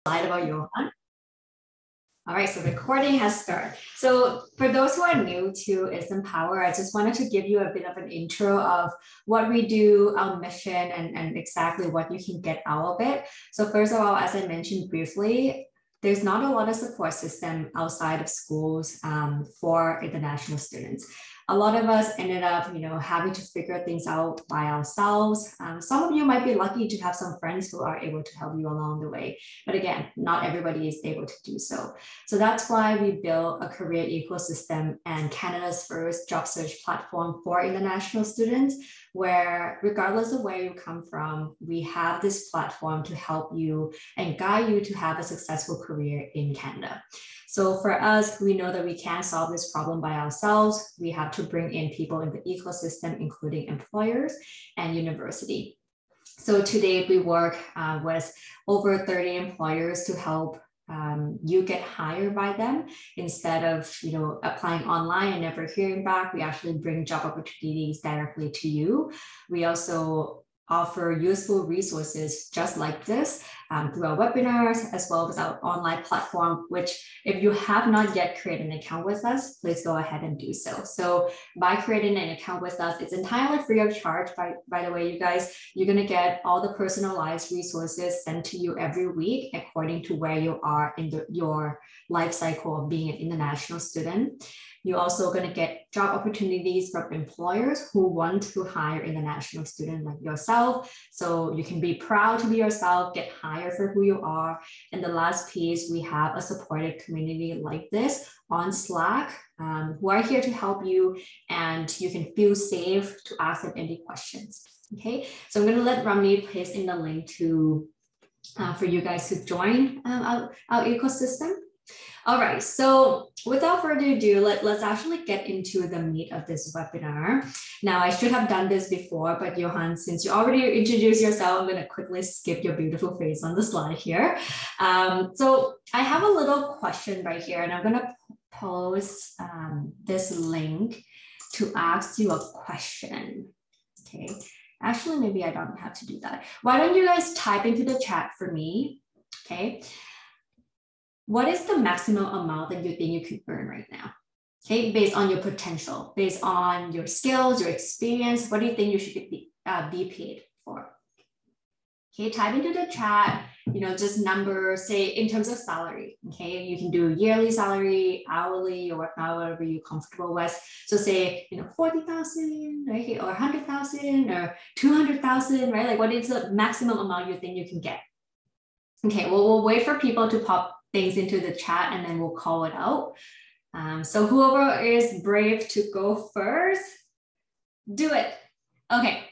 slide about Yauhan. All right, so recording has started. So for those who are new to ISM Power, I just wanted to give you a bit of an intro of what we do, our mission, and exactly what you can get out of it. So first of all, as I mentioned briefly, there's not a lot of support system outside of schools for international students. A lot of us ended up, having to figure things out by ourselves. Some of you might be lucky to have some friends who are able to help you along the way. But again, not everybody is able to do so. So that's why we built a career ecosystem and Canada's first job search platform for international students, where regardless of where you come from, we have this platform to help you and guide you to have a successful career in Canada. So for us, we know that we can't solve this problem by ourselves. We have to bring in people in the ecosystem, including employers and university. So today we work with over 30 employers to help you get hired by them instead of applying online and never hearing back. We actually bring job opportunities directly to you. We also offer useful resources just like this through our webinars, as well as our online platform, which if you have not yet created an account with us, please go ahead and do so. So by creating an account with us, it's entirely free of charge. By the way, you guys, you're gonna get all the personalized resources sent to you every week according to where you are in your life cycle of being an international student. You're also going to get job opportunities from employers who want to hire international students like yourself. So you can be proud to be yourself, get hired for who you are. And the last piece, we have a supported community like this on Slack who are here to help you, and you can feel safe to ask them any questions. Okay, so I'm going to let Ramneet paste in the link for you guys to join our ecosystem. All right, so without further ado, let's actually get into the meat of this webinar. Now, I should have done this before, but Yauhan, since you already introduced yourself, I'm going to quickly skip your beautiful face on the slide here. So I have a little question right here, and I'm going to post this link to ask you a question. Okay, actually, maybe I don't have to do that. Why don't you guys type into the chat for me? Okay. What is the maximum amount that you think you can earn right now? Okay, based on your potential, based on your skills, your experience, what do you think you should be paid for? Okay, type into the chat, just numbers, say in terms of salary. Okay, you can do yearly salary, hourly, or whatever you're comfortable with. So say, 40,000, right? Or 100,000 or 200,000, right? Like what is the maximum amount you think you can get? Okay, well, we'll wait for people to pop things into the chat and then we'll call it out. So whoever is brave to go first, do it. Okay,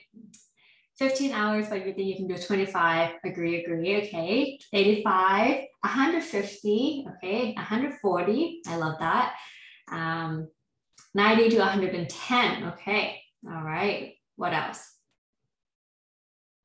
15 hours, but you think you can do 25, agree, okay. 85, 150, okay, 140, I love that. 90 to 110, okay, all right, what else?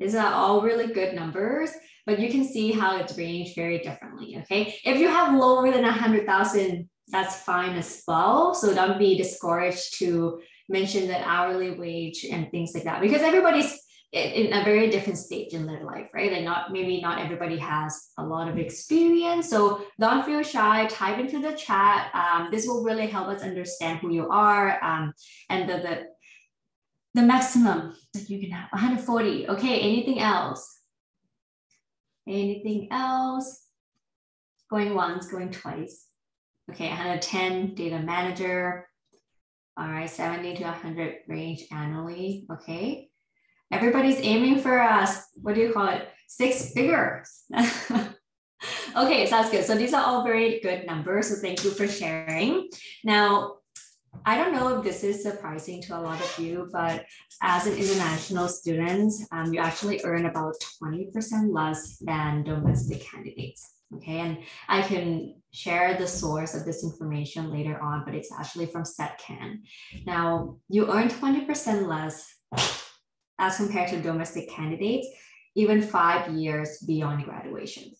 These are all really good numbers, but you can see how it's ranged very differently, okay? If you have lower than 100,000, that's fine as well. So don't be discouraged to mention the hourly wage and things like that, because everybody's in a very different stage in their life, right? Like maybe not everybody has a lot of experience. So don't feel shy, type into the chat. This will really help us understand who you are and the maximum that you can have, 140. Okay, anything else? Anything else? Going once, going twice. Okay, 110, data manager. All right, 70 to 100 range annually. Okay, everybody's aiming for us. What do you call it? 6 figures. Okay, so that's good. So these are all very good numbers. So thank you for sharing. Now, I don't know if this is surprising to a lot of you, but as an international student, you actually earn about 20% less than domestic candidates. Okay, and I can share the source of this information later on, but it's actually from StatCan. Now, you earn 20% less as compared to domestic candidates, even 5 years beyond graduation.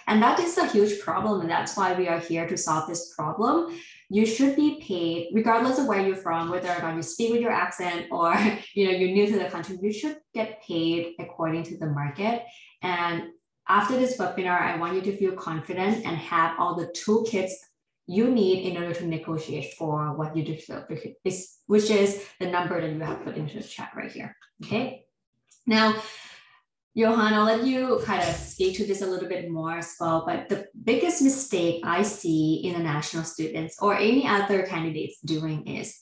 And that is a huge problem, and that's why we are here to solve this problem. You should be paid, regardless of where you're from, whether or not you speak with your accent or you're new to the country, you should get paid according to the market. And after this webinar, I want you to feel confident and have all the toolkits you need in order to negotiate for what you deserve, which is the number that you have put into the chat right here. Okay. Now, Yauhan, I'll let you kind of speak to this a little bit more as well, but the biggest mistake I see international students or any other candidates doing is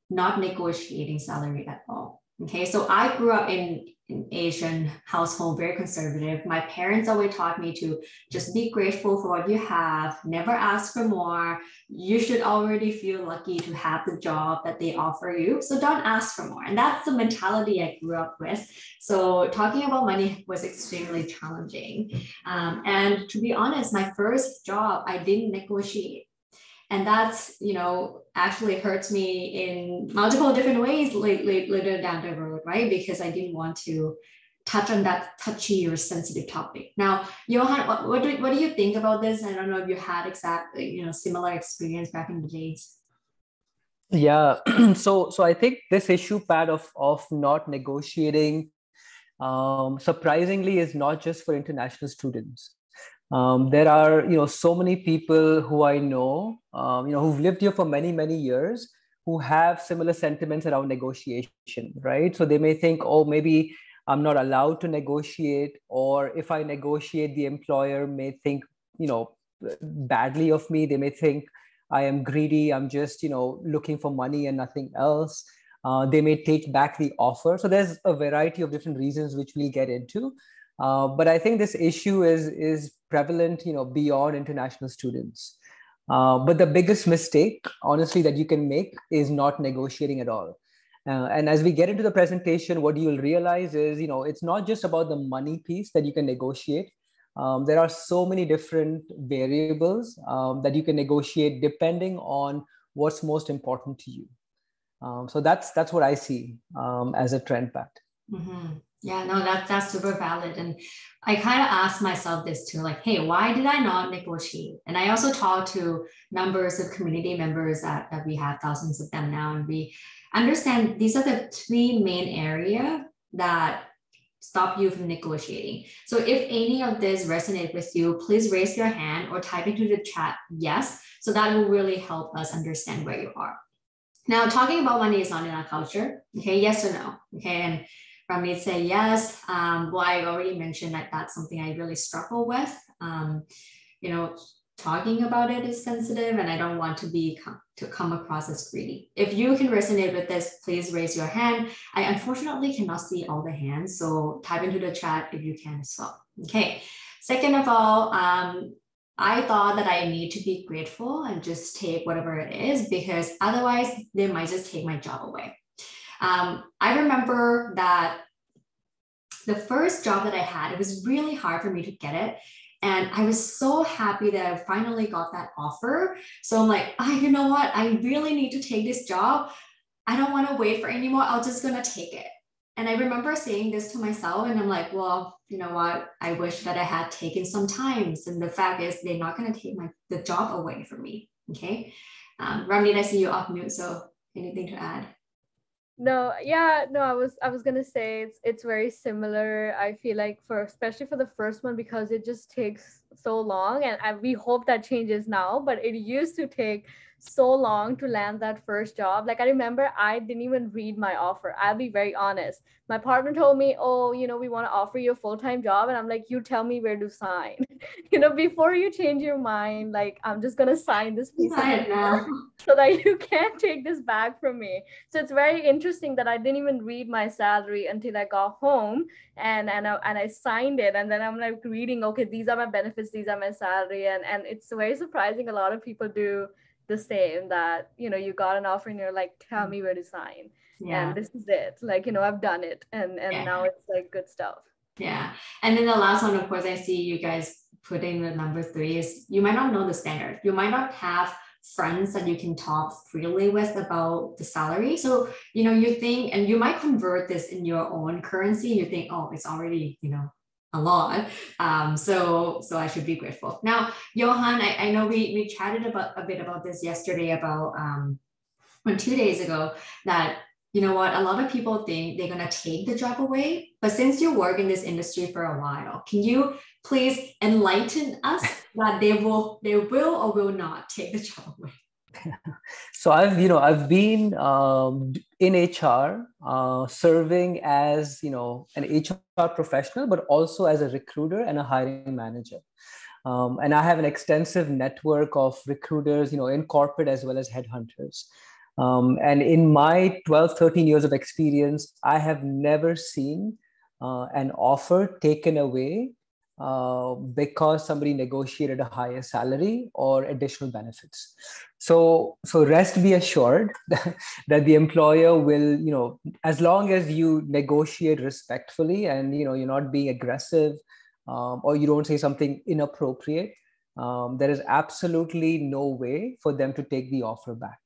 not negotiating salary at all. Okay, so I grew up in an Asian household, very conservative. My parents always taught me to just be grateful for what you have, never ask for more. You should already feel lucky to have the job that they offer you. So don't ask for more. And that's the mentality I grew up with. So talking about money was extremely challenging. And to be honest, my first job, I didn't negotiate. And that's, actually hurts me in multiple different ways later down the road, right? Because I didn't want to touch on that touchy or sensitive topic. Now, Yauhan, what do you think about this? I don't know if you had exactly, similar experience back in the days. Yeah, so I think this issue, Pat, of not negotiating, surprisingly, is not just for international students. There are, so many people who I know, who've lived here for many, many years, who have similar sentiments around negotiation, right? So they may think, oh, maybe I'm not allowed to negotiate, or if I negotiate, the employer may think, badly of me. They may think I am greedy. I'm just, looking for money and nothing else. They may take back the offer. So there's a variety of different reasons which we'll get into. But I think this issue is prevalent, beyond international students. But the biggest mistake, honestly, that you can make is not negotiating at all. And as we get into the presentation, what you'll realize is, it's not just about the money piece that you can negotiate. There are so many different variables that you can negotiate depending on what's most important to you. So that's what I see as a trend, Pat. Mm-hmm. Yeah, no, that's super valid. And I kind of asked myself this too, like, hey, why did I not negotiate? And I also talked to numbers of community members that we have, thousands of them now, and we understand these are the three main areas that stop you from negotiating. So if any of this resonates with you, please raise your hand or type into the chat yes. So that will really help us understand where you are. Now, talking about money is not in our culture. Okay, yes or no? Okay, and Ramneet say yes. Well, I already mentioned that that's something I really struggle with. Talking about it is sensitive, and I don't want to come across as greedy. If you can resonate with this, please raise your hand. I unfortunately cannot see all the hands, so type into the chat if you can as well. Okay. Second of all, I thought that I need to be grateful and just take whatever it is, because otherwise they might just take my job away. I remember that the first job that I had, it was really hard for me to get it. And I was so happy that I finally got that offer. So I'm like, you know what? I really need to take this job. I don't want to wait for anymore. I'm just going to take it. And I remember saying this to myself, and I'm like, well, you know what? I wish that I had taken some time. And the fact is, they're not going to take the job away from me. Okay. Ramneet, I see you off mute. So anything to add? No, I was gonna say it's very similar. I feel like especially for the first one, because it just takes so long, and we hope that changes now, but it used to take so long to land that first job. Like I remember I didn't even read my offer. I'll be very honest. My partner told me, oh, we want to offer you a full-time job. And I'm like, you tell me where to sign. Before you change your mind, like I'm just gonna sign this piece of paper so that you can't take this back from me. So it's very interesting that I didn't even read my salary until I got home and I signed it. And then I'm like reading, okay, these are my benefits, these are my salary. And it's very surprising. A lot of people do the same, that you got an offer and you're like, tell me where to sign. And this is it, like I've done it, and now it's like good stuff. Yeah. And then the last one, of course, I see you guys putting the number 3 is you might not know the standard. You might not have friends that you can talk freely with about the salary. So you think, and you might convert this in your own currency, you think, oh, it's already a lot. So I should be grateful. Now, Yauhan, I know we chatted a bit about this yesterday, about 2 days ago, that you know what, a lot of people think they're going to take the job away. But since you work in this industry for a while, can you please enlighten us that they will or will not take the job away? So I've been in HR, serving as, an HR professional, but also as a recruiter and a hiring manager. And I have an extensive network of recruiters, in corporate as well as headhunters. And in my 12, 13 years of experience, I have never seen an offer taken away because somebody negotiated a higher salary or additional benefits. So rest be assured that the employer will, as long as you negotiate respectfully and, you're not being aggressive, or you don't say something inappropriate, there is absolutely no way for them to take the offer back.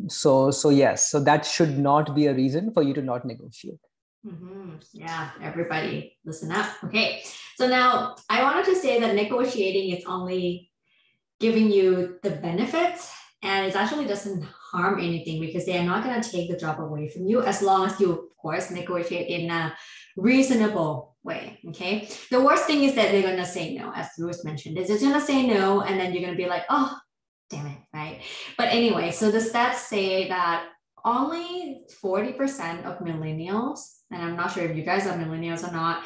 So yes, so that should not be a reason for you to not negotiate. Mm-hmm. Yeah, everybody listen up. Okay, so now I wanted to say that negotiating is only giving you the benefits, and it actually doesn't harm anything because they are not going to take the job away from you as long as you, of course, negotiate in a reasonable way. Okay, the worst thing is that they're going to say no, as Bruce mentioned. They're just going to say no, and then you're going to be like, oh, damn it, right? But anyway, so the stats say that only 40% of millennials, and I'm not sure if you guys are millennials or not,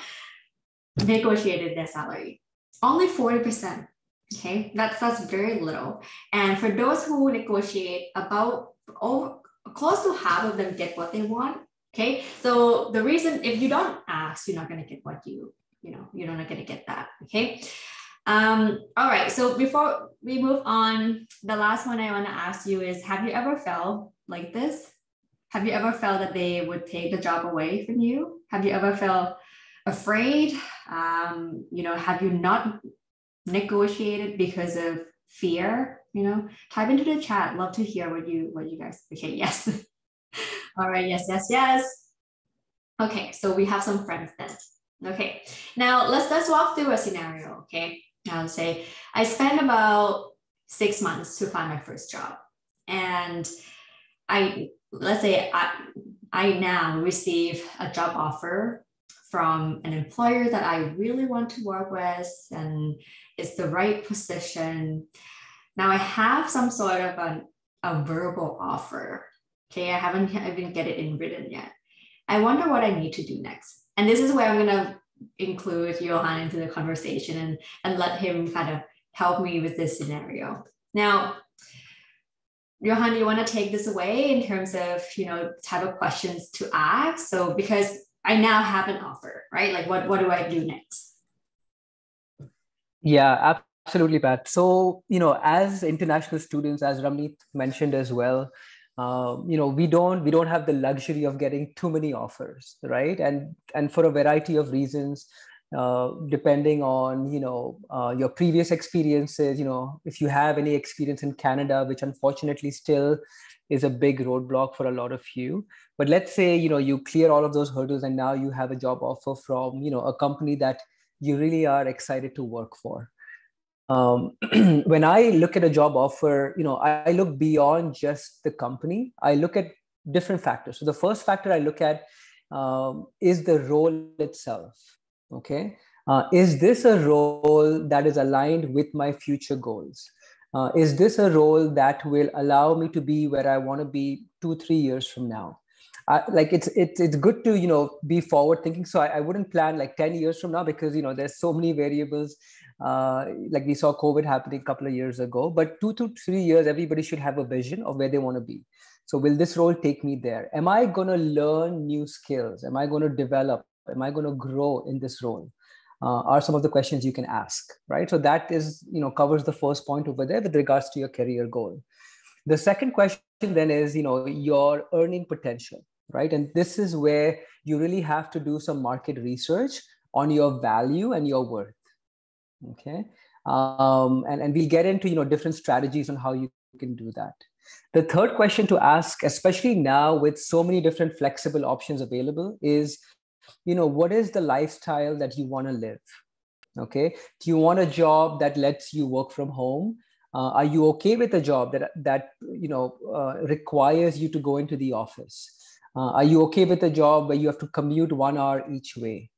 negotiated their salary. Only 40%. Okay, that's very little. And for those who negotiate, about close to half of them get what they want. Okay, so the reason, if you don't ask, you're not going to get what you're not going to get that. Okay. All right. So before we move on, the last one I want to ask you is, have you ever felt like this? Have you ever felt that they would take the job away from you? Have you ever felt afraid? Have you not negotiated because of fear? Type into the chat. Love to hear what you guys. Okay, yes. All right, yes. Okay, so we have some friends then. Okay, now let's walk through a scenario. Okay, I'll say I spent about 6 months to find my first job, and let's say I now receive a job offer from an employer that I really want to work with, and it's the right position. Now I have some sort of a verbal offer. Okay, I haven't even get it in written yet. I wonder what I need to do next. And this is where I'm going to include Yauhan into the conversation and let him kind of help me with this scenario. Now, Yauhan, you want to take this away in terms of, type of questions to ask? So because I now have an offer, right? Like what do I do next? Yeah, absolutely, Pat. So, as international students, as Ramneet mentioned as well, we don't have the luxury of getting too many offers, right? And for a variety of reasons, depending on your previous experiences, if you have any experience in Canada, which unfortunately still is a big roadblock for a lot of you. But let's say you clear all of those hurdles and now you have a job offer from a company that you really are excited to work for. When I look at a job offer, I look beyond just the company. I look at different factors. So the first factor I look at is the role itself. Okay. Is this a role that is aligned with my future goals? Is this a role that will allow me to be where I want to be 2-3 years from now? It's good to be forward thinking. So I wouldn't plan like 10 years from now because there's so many variables. Like we saw COVID happening a couple of years ago, but 2 to 3 years, everybody should have a vision of where they want to be. So will this role take me there? Am I going to learn new skills? Am I going to develop? Am I going to grow in this role? Are some of the questions you can ask, right? So that is, covers the first point over there with regards to your career goal. The second question then is, your earning potential, right? And this is where you really have to do some market research on your value and your worth. Okay. And we'll get into, different strategies on how you can do that. The third question to ask, especially now with so many different flexible options available, is, what is the lifestyle that you want to live? Okay. Do you want a job that lets you work from home? Are you okay with a job that requires you to go into the office? Are you okay with a job where you have to commute 1 hour each way?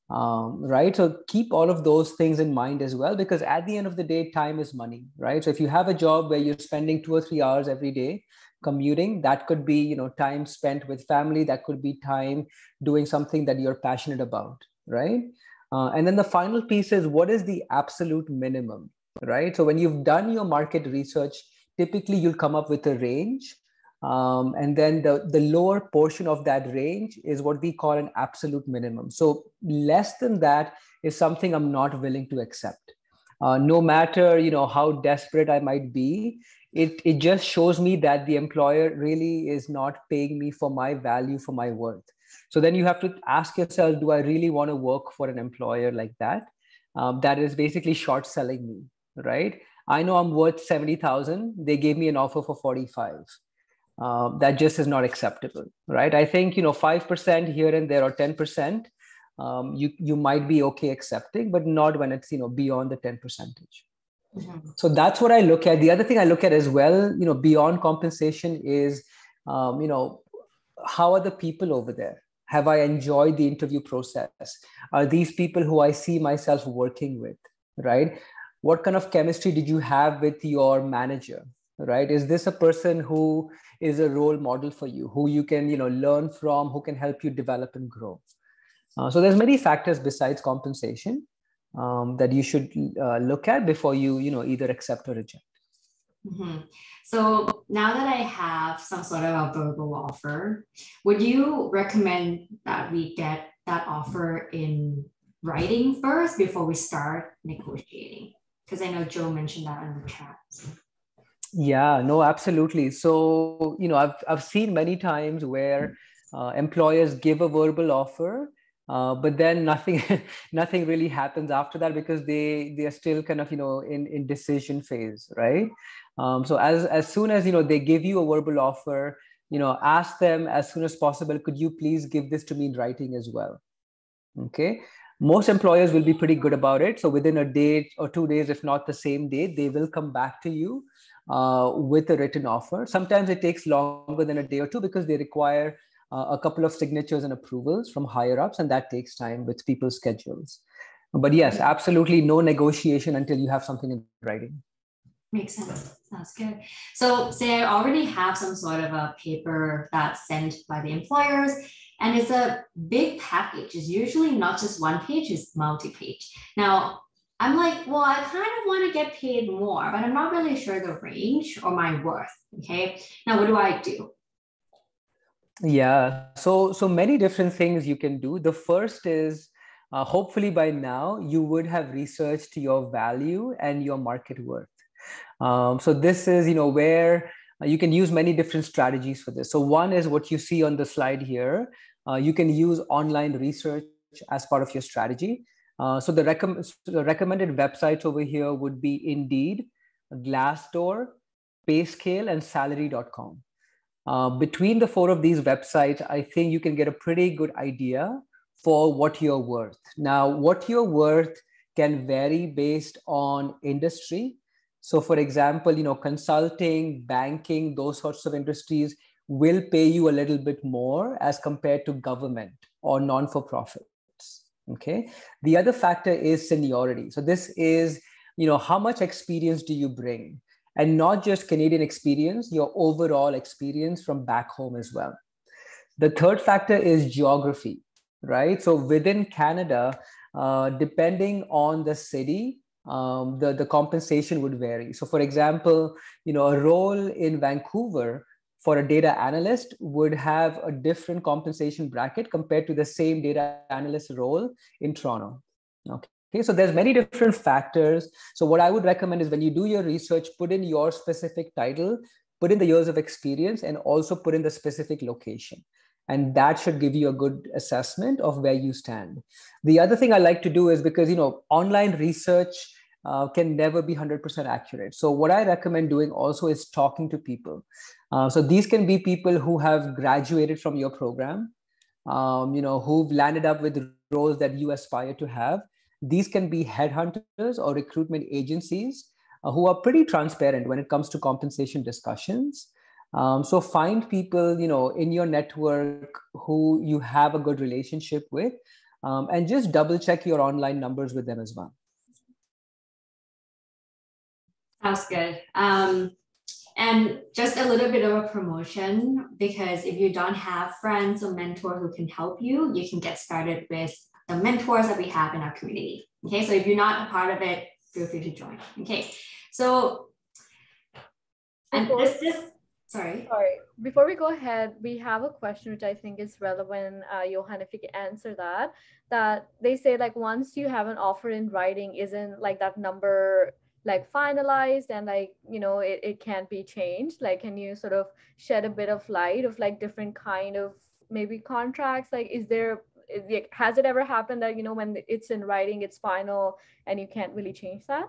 Right? So keep all of those things in mind as well, because at the end of the day, time is money, right? So if you have a job where you're spending 2 or 3 hours every day commuting, that could be, time spent with family, that could be time doing something that you're passionate about, right? And then the final piece is, what is the absolute minimum, right? So when you've done your market research, typically you'll come up with a range. And then the lower portion of that range is what we call an absolute minimum. So less than that is something I'm not willing to accept. No matter how desperate I might be, it just shows me that the employer really is not paying me for my value, for my worth. So then you have to ask yourself, do I really want to work for an employer like that? That is basically short selling me, right? I know I'm worth 70,000. They gave me an offer for 45. That just is not acceptable, right? I think 5% here and there or 10%, you might be okay accepting, but not when it's beyond the 10%. Mm-hmm. So that's what I look at. The other thing I look at as well, beyond compensation is, how are the people over there? Have I enjoyed the interview process? Are these people who I see myself working with, right? What kind of chemistry did you have with your manager, right? Is this a person who is a role model for you, who you can learn from, who can help you develop and grow? So there's many factors besides compensation that you should look at before you either accept or reject. Mm-hmm. So now that I have some sort of a verbal offer, would you recommend that we get that offer in writing first before we start negotiating? Because I know Joe mentioned that in the chat. Yeah, no, absolutely. So, I've seen many times where employers give a verbal offer, but then nothing really happens after that, because they are still kind of in decision phase, right? So as soon as they give you a verbal offer, ask them as soon as possible, could you please give this to me in writing as well? Okay. Most employers will be pretty good about it. So within a day or 2 days, if not the same day, they will come back to you with a written offer. Sometimes it takes longer than a day or two because they require a couple of signatures and approvals from higher ups, and that takes time with people's schedules. But yes, absolutely no negotiation until you have something in writing. Makes sense. Sounds good. So say I already have some sort of a paper that's sent by the employers, and it's a big package. It's usually not just one page, it's multi-page. Now, I'm like, well, I kind of want to get paid more, but I'm not really sure the range or my worth. Okay. Now, what do I do? Yeah. So many different things you can do. The first is, hopefully by now, you would have researched your value and your market worth. So this is, where you can use many different strategies for this. So one is what you see on the slide here. You can use online research as part of your strategy. So the recommended websites over here would be Indeed, Glassdoor, Payscale, and Salary.com. Between the 4 of these websites, I think you can get a pretty good idea for what you're worth. Now, what you're worth can vary based on industry. So for example, consulting, banking, those sorts of industries will pay you a little bit more as compared to government or non-for-profits. Okay. The other factor is seniority. So this is, how much experience do you bring? And not just Canadian experience, your overall experience from back home as well. The third factor is geography, right? So within Canada, depending on the city, the compensation would vary. So for example, a role in Vancouver for a data analyst would have a different compensation bracket compared to the same data analyst role in Toronto. Okay, so there's many different factors. So what I would recommend is when you do your research, put in your specific title, put in the years of experience, and also put in the specific location. And that should give you a good assessment of where you stand. The other thing I like to do is, because online research can never be 100% accurate. So what I recommend doing also is talking to people. So these can be people who have graduated from your program, who've landed up with roles that you aspire to have. These can be headhunters or recruitment agencies who are pretty transparent when it comes to compensation discussions. So find people, in your network who you have a good relationship with, and just double check your online numbers with them as well. Sounds good. And just a little bit of a promotion, because if you don't have friends or mentors who can help you, you can get started with the mentors that we have in our community. Okay, so if you're not a part of it, feel free to join. Okay, so, and sorry. Before we go ahead, we have a question which I think is relevant, Yauhan, if you can answer that they say like once you have an offer in writing, isn't like that number like finalized and like, it can't be changed? Like, can you sort of shed a bit of light of like different kind of maybe contracts? Like, has it ever happened that, when it's in writing, it's final and you can't really change that?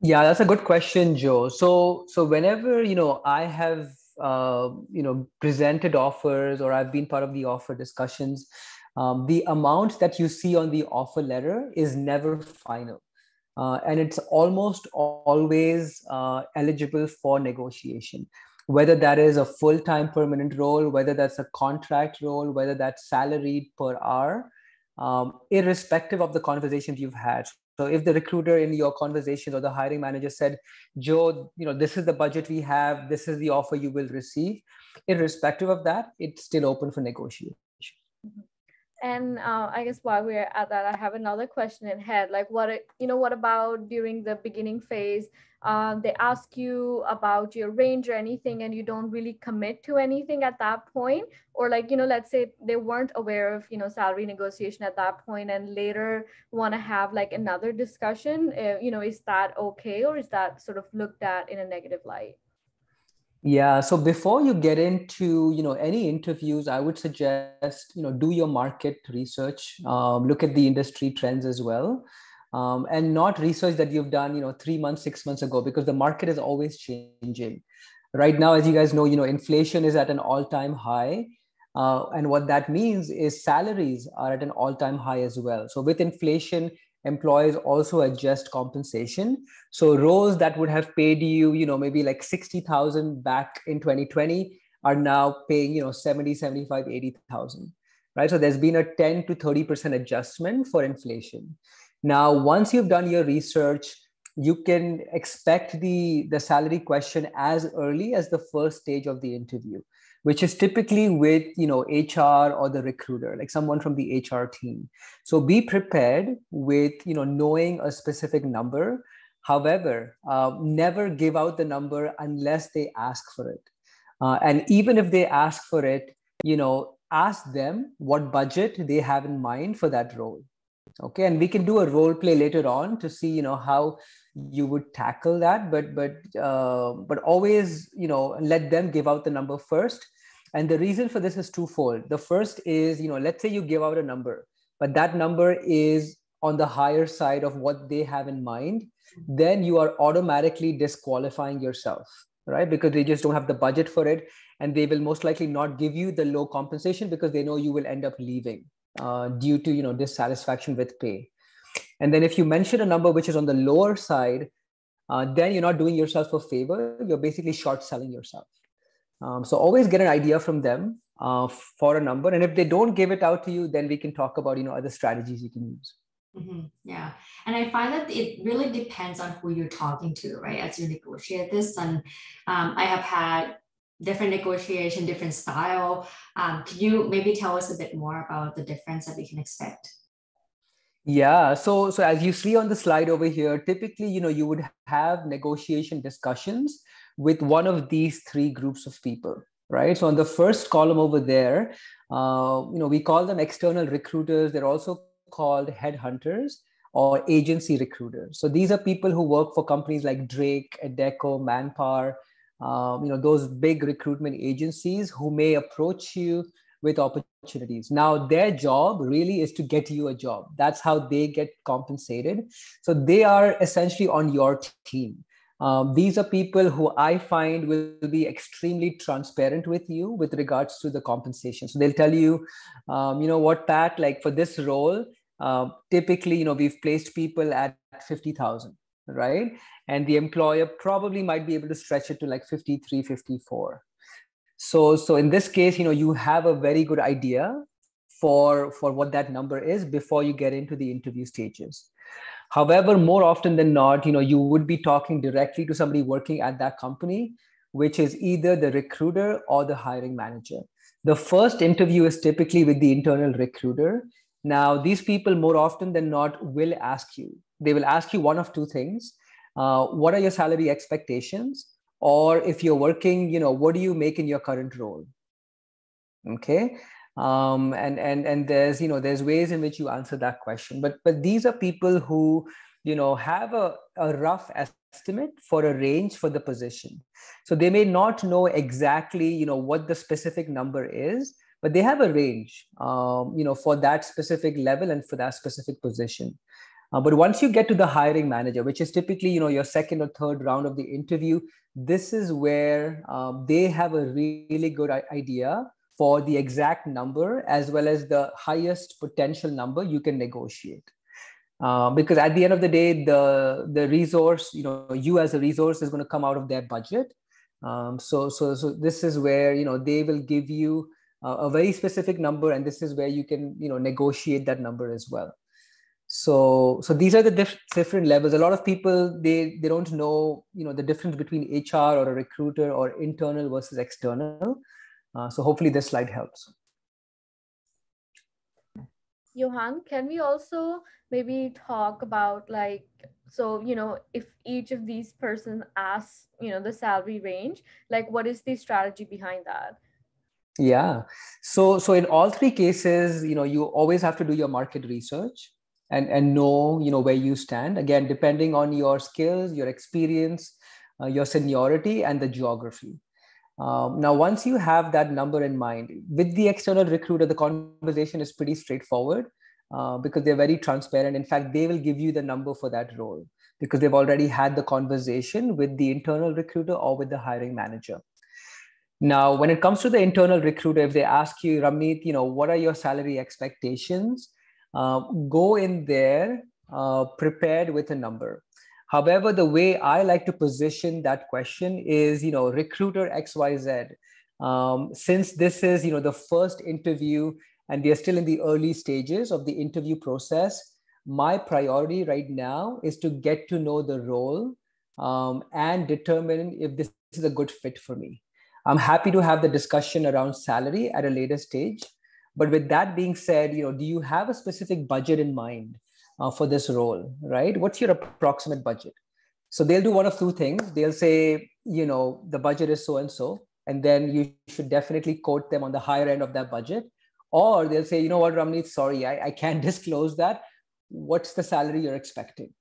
Yeah, that's a good question, Joe. So whenever, I have, presented offers or I've been part of the offer discussions, the amount that you see on the offer letter is never final. And it's almost always eligible for negotiation, whether that is a full-time permanent role, whether that's a contract role, whether that's salaried per hour, irrespective of the conversations you've had. So if the recruiter in your conversation or the hiring manager said, Joe, this is the budget we have, this is the offer you will receive, irrespective of that, it's still open for negotiation. Mm-hmm. And I guess while we're at that, I have another question in head. Like, what about during the beginning phase? They ask you about your range or anything, and you don't really commit to anything at that point, or like, let's say they weren't aware of, salary negotiation at that point, and later want to have like another discussion. Is that okay, or is that sort of looked at in a negative light? Yeah. So before you get into, any interviews, I would suggest, do your market research, look at the industry trends as well, and not research that you've done, 3 months, 6 months ago, because the market is always changing. Right now, as you guys know, inflation is at an all-time high. And what that means is salaries are at an all-time high as well. So with inflation, employers also adjust compensation. So roles that would have paid you, maybe like 60,000 back in 2020 are now paying, 70, 75, 80,000, right? So there's been a 10 to 30% adjustment for inflation. Now, once you've done your research, you can expect the salary question as early as the first stage of the interview, which is typically with, HR or the recruiter, like someone from the HR team. So be prepared with, knowing a specific number. However, never give out the number unless they ask for it. And even if they ask for it, ask them what budget they have in mind for that role. Okay, and we can do a role play later on to see, how you would tackle that, but always, let them give out the number first. And the reason for this is twofold. The first is, let's say you give out a number, but that number is on the higher side of what they have in mind, then you are automatically disqualifying yourself, right? Because they just don't have the budget for it, and they will most likely not give you the low compensation because they know you will end up leaving due to, dissatisfaction with pay. And then if you mention a number which is on the lower side, then you're not doing yourself a favor. You're basically short selling yourself. So always get an idea from them for a number. And if they don't give it out to you, then we can talk about, other strategies you can use. Mm-hmm. Yeah. And I find that it really depends on who you're talking to, right? As you negotiate this. And I have had different negotiation, different style. Can you maybe tell us a bit more about the difference that we can expect? Yeah. So as you see on the slide over here, typically, you would have negotiation discussions with one of these three groups of people, right? So on the first column over there, we call them external recruiters. They're also called headhunters or agency recruiters. So these are people who work for companies like Drake, Adecco, Manpower, those big recruitment agencies who may approach you with opportunities. Now, their job really is to get you a job. That's how they get compensated. So they are essentially on your team. These are people who I find will be extremely transparent with you with regards to the compensation. So they'll tell you, what, Pat, like for this role, typically, we've placed people at 50,000. right? And the employer probably might be able to stretch it to like 53, 54. So in this case, you have a very good idea for what that number is before you get into the interview stages. However, more often than not, you would be talking directly to somebody working at that company, which is either the recruiter or the hiring manager. The first interview is typically with the internal recruiter. Now, these people more often than not will ask you. They will ask you one of two things. What are your salary expectations? Or if you're working, what do you make in your current role? Okay. And there's ways in which you answer that question. But these are people who, have a rough estimate for a range for the position. So they may not know exactly, what the specific number is, but they have a range, for that specific level and for that specific position. But once you get to the hiring manager, which is typically, your second or third round of the interview, this is where they have a really good idea for the exact number as well as the highest potential number you can negotiate. Because at the end of the day, the resource, you as a resource is going to come out of their budget. So this is where, they will give you a very specific number, and this is where you can, negotiate that number as well. So these are the different levels. A lot of people, they don't know, the difference between HR or a recruiter or internal versus external. So hopefully this slide helps. Yauhan, can we also maybe talk about if each of these persons asks, the salary range, like what is the strategy behind that? Yeah. So in all three cases, you always have to do your market research and know, where you stand. Again, depending on your skills, your experience, your seniority, and the geography. Now, once you have that number in mind, with the external recruiter, the conversation is pretty straightforward because they're very transparent. In fact, they will give you the number for that role because they've already had the conversation with the internal recruiter or with the hiring manager. Now, when it comes to the internal recruiter, if they ask you, Ramneet, what are your salary expectations? Go in there prepared with a number. However, the way I like to position that question is, recruiter XYZ. Since this is, the first interview and we are still in the early stages of the interview process, my priority right now is to get to know the role and determine if this is a good fit for me. I'm happy to have the discussion around salary at a later stage. But with that being said, do you have a specific budget in mind for this role, right? What's your approximate budget? So they'll do one of two things. They'll say, the budget is so-and-so, and then you should definitely quote them on the higher end of that budget. Or they'll say, you know what, Ramneet, sorry, I can't disclose that. What's the salary you're expecting,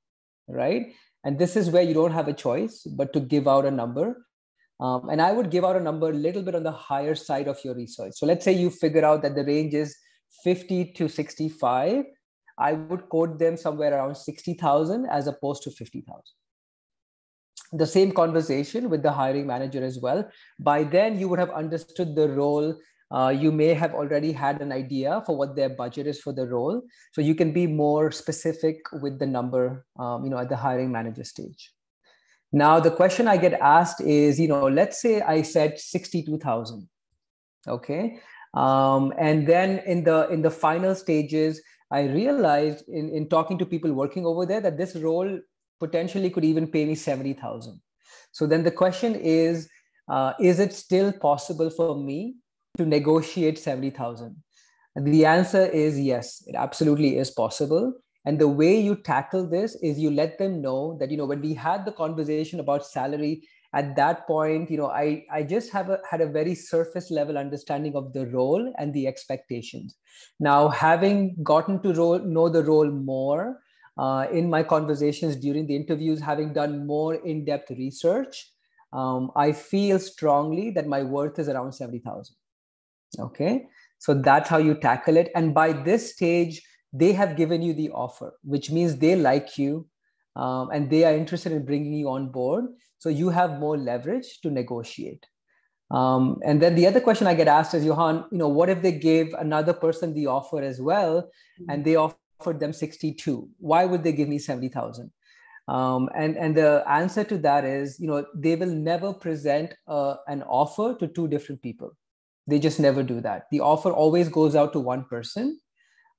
right? And this is where you don't have a choice, but to give out a number. And I would give out a number a little bit on the higher side of your research. So let's say you figure out that the range is 50 to 65. I would quote them somewhere around 60,000 as opposed to 50,000. The same conversation with the hiring manager as well. By then, you would have understood the role. You may have already had an idea for what their budget is for the role. So you can be more specific with the number, at the hiring manager stage. Now, the question I get asked is, let's say I said 62,000. Okay. And then in the final stages, I realized in talking to people working over there that this role potentially could even pay me 70,000. So then the question is it still possible for me to negotiate 70,000? And the answer is yes, it absolutely is possible. And the way you tackle this is you let them know that, when we had the conversation about salary, at that point, I just had a very surface level understanding of the role and the expectations. Now, having gotten to know the role more in my conversations during the interviews, having done more in-depth research, I feel strongly that my worth is around 70,000. Okay, so that's how you tackle it. And by this stage, they have given you the offer, which means they like you and they are interested in bringing you on board. So you have more leverage to negotiate. And then the other question I get asked is, Yauhan, what if they gave another person the offer as well and they offered them 62? Why would they give me 70,000? And the answer to that is, they will never present an offer to two different people. They just never do that. The offer always goes out to one person.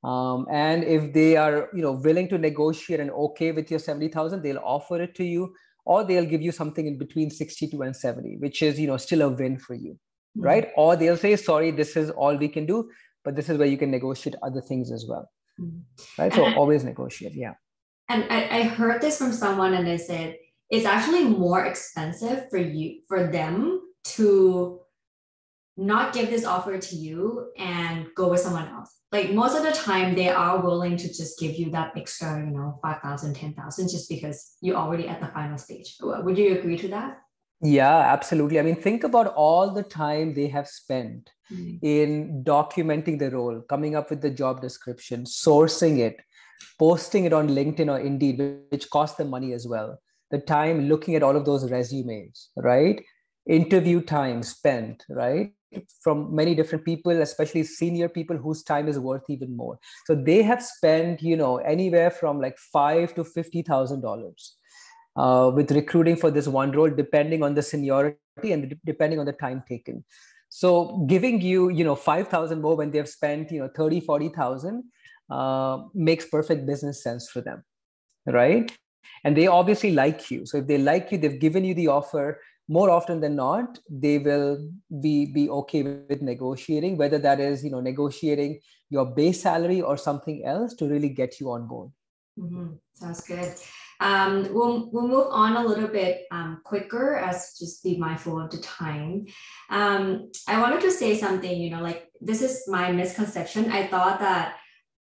And if they are, willing to negotiate and okay with your 70,000, they'll offer it to you, or they'll give you something in between 62 and 70, which is, still a win for you, right? Or they'll say, sorry, this is all we can do, but this is where you can negotiate other things as well, right? So always negotiate, yeah. And I heard this from someone, and they said it's actually more expensive for them to not give this offer to you and go with someone else. Like most of the time, they are willing to just give you that extra, 5,000, 10,000, just because you're already at the final stage. Would you agree to that? Yeah, absolutely. I mean, think about all the time they have spent in documenting the role, coming up with the job description, sourcing it, posting it on LinkedIn or Indeed, which costs them money as well. The time looking at all of those resumes, right? Interview time spent, right? From many different people, especially senior people whose time is worth even more. So they have spent, anywhere from like $5,000 to $50,000 with recruiting for this one role, depending on the seniority and depending on the time taken. So giving you, 5,000 more when they've spent, 30, 40,000 makes perfect business sense for them, right? And they obviously like you. So if they like you, they've given you the offer. More often than not, they will be okay with negotiating, whether that is, negotiating your base salary or something else to really get you on board. Sounds good. We'll move on a little bit quicker, as just be mindful of the time. I wanted to say something, like this is my misconception. I thought that,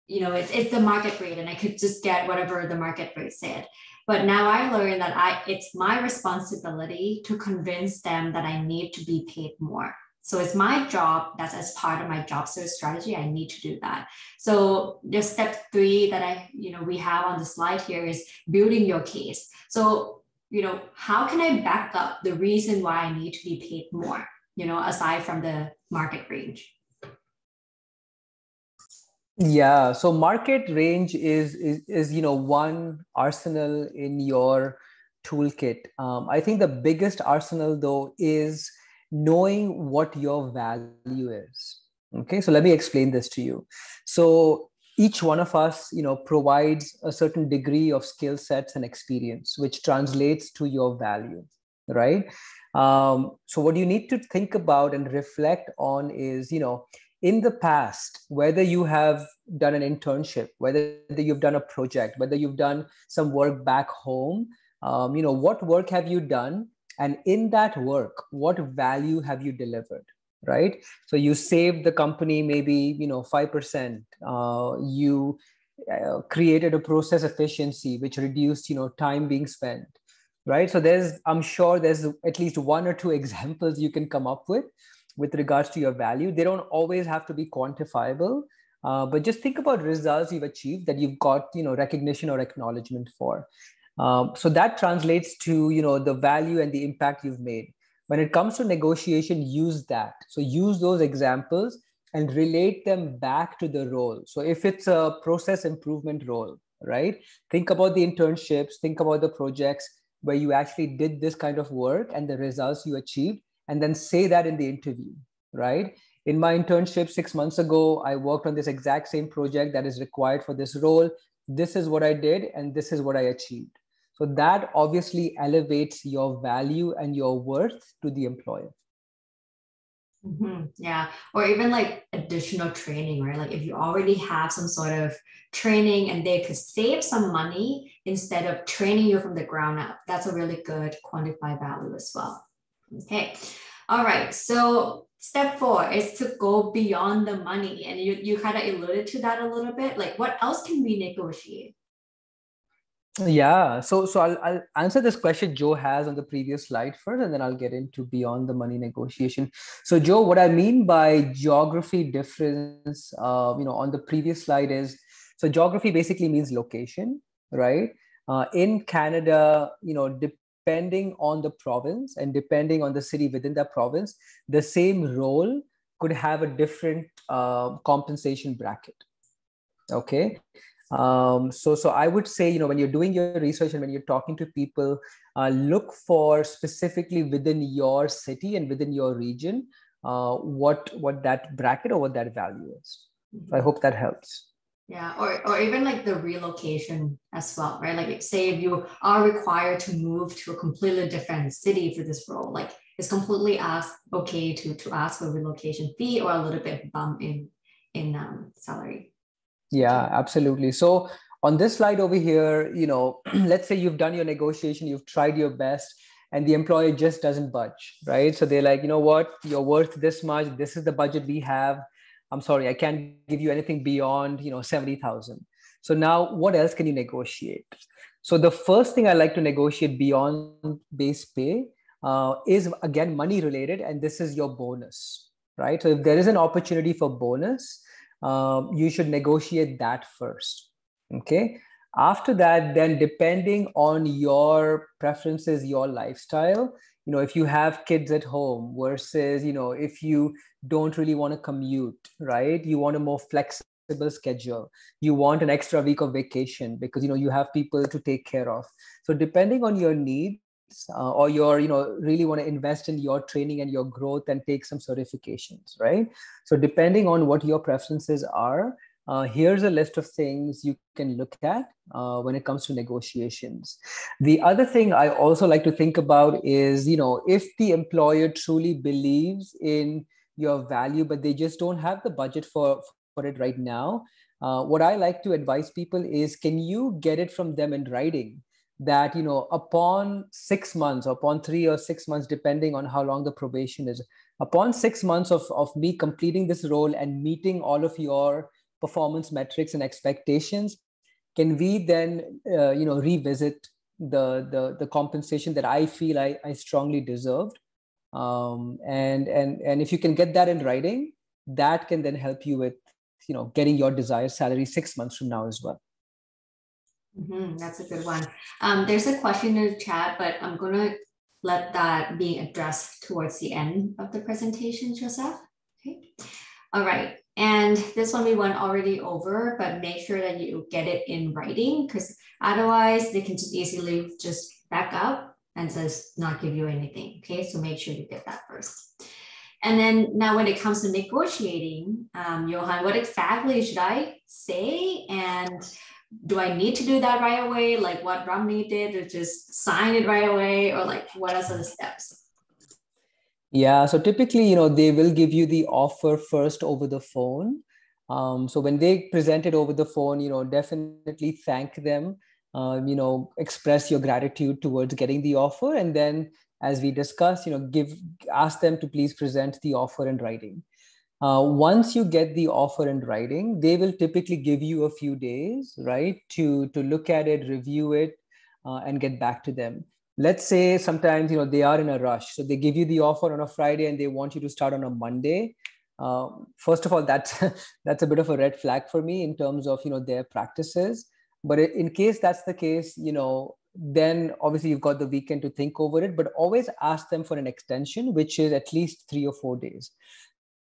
it's the market rate and I could just get whatever the market rate said. But now I learned that it's my responsibility to convince them that I need to be paid more. So it's my job. That's as part of my job search strategy. I need to do that. So the step 3 that we have on the slide here is building your case. So, how can I back up the reason why I need to be paid more, aside from the market range? Yeah, so market range is one arsenal in your toolkit. I think the biggest arsenal though is knowing what your value is. Okay, so let me explain this to you. So each one of us, provides a certain degree of skill sets and experience, which translates to your value, right? So what you need to think about and reflect on is, in the past, whether you have done an internship, whether you've done a project, whether you've done some work back home, what work have you done? And in that work, what value have you delivered, right? So you saved the company maybe, 5%. You created a process efficiency, which reduced, time being spent, right? So I'm sure there's at least one or two examples you can come up with regards to your value. They don't always have to be quantifiable, but just think about results you've achieved that you've got, recognition or acknowledgement for. So that translates to, the value and the impact you've made. When it comes to negotiation, use that. So use those examples and relate them back to the role. So if it's a process improvement role, right? Think about the internships, think about the projects where you actually did this kind of work and the results you achieved, and then say that in the interview, right? In my internship 6 months ago, I worked on this exact same project that is required for this role. This is what I did, and this is what I achieved. So that obviously elevates your value and your worth to the employer. Yeah. Or even like additional training, right? Like if you already have some sort of training and they could save some money instead of training you from the ground up, that's a really good quantified value as well. Okay. All right. So step 4 is to go beyond the money. And you kind of alluded to that a little bit. Like what else can we negotiate? Yeah, so I'll answer this question Joe has on the previous slide first, and then I'll get into beyond the money negotiation. So Joe, what I mean by geography difference, on the previous slide is, so geography basically means location, right? In Canada, depending on the province and depending on the city within that province, the same role could have a different compensation bracket. Okay. So I would say, when you're doing your research and when you're talking to people, look for specifically within your city and within your region, what that bracket or what that value is. So I hope that helps. Yeah, or even like the relocation as well, right? Like say if you are required to move to a completely different city for this role, like it's completely okay to ask for a relocation fee or a little bit bump in salary. Yeah, absolutely. So on this slide over here, let's say you've done your negotiation, you've tried your best, and the employer just doesn't budge, right? So they're like, you know what, you're worth this much. This is the budget we have. I'm sorry, I can't give you anything beyond, 70,000. So now what else can you negotiate? So the first thing I like to negotiate beyond base pay is again money related, and this is your bonus, right? So if there is an opportunity for bonus, you should negotiate that first. Okay. After that, then depending on your preferences, your lifestyle, if you have kids at home versus, if you don't really want to commute, right? You want a more flexible schedule. You want an extra week of vacation because, you have people to take care of. So depending on your needs, or you're really want to invest in your training and your growth and take some certifications, right? So depending on what your preferences are, here's a list of things you can look at when it comes to negotiations. The other thing I also like to think about is, if the employer truly believes in your value but they just don't have the budget for it right now, what I like to advise people is, can you get it from them in writing that, upon 6 months, upon 3 or 6 months, depending on how long the probation is, upon 6 months of me completing this role and meeting all of your performance metrics and expectations, can we then, revisit the compensation that I feel I strongly deserved? And if you can get that in writing, that can then help you with, getting your desired salary 6 months from now as well. That's a good one. There's a question in the chat, but I'm going to let that be addressed towards the end of the presentation, Joseph. Okay. All right. And this one we went already over, but make sure that you get it in writing, because otherwise they can just easily just back up and says not give you anything. Okay. So make sure you get that first. And then now when it comes to negotiating, Yauhan, what exactly should I say? And do I need to do that right away? Like what Ramni did, or just sign it right away? Or like what are the steps? Yeah, so typically, they will give you the offer first over the phone. So when they present it over the phone, definitely thank them, express your gratitude towards getting the offer. And then as we discussed, ask them to please present the offer in writing. Once you get the offer in writing, they will typically give you a few days, right, to look at it, review it, and get back to them. Let's say sometimes, they are in a rush. So they give you the offer on a Friday and they want you to start on a Monday. First of all, that's a bit of a red flag for me in terms of, their practices. But in case that's the case, then obviously you've got the weekend to think over it, but always ask them for an extension, which is at least 3 or 4 days.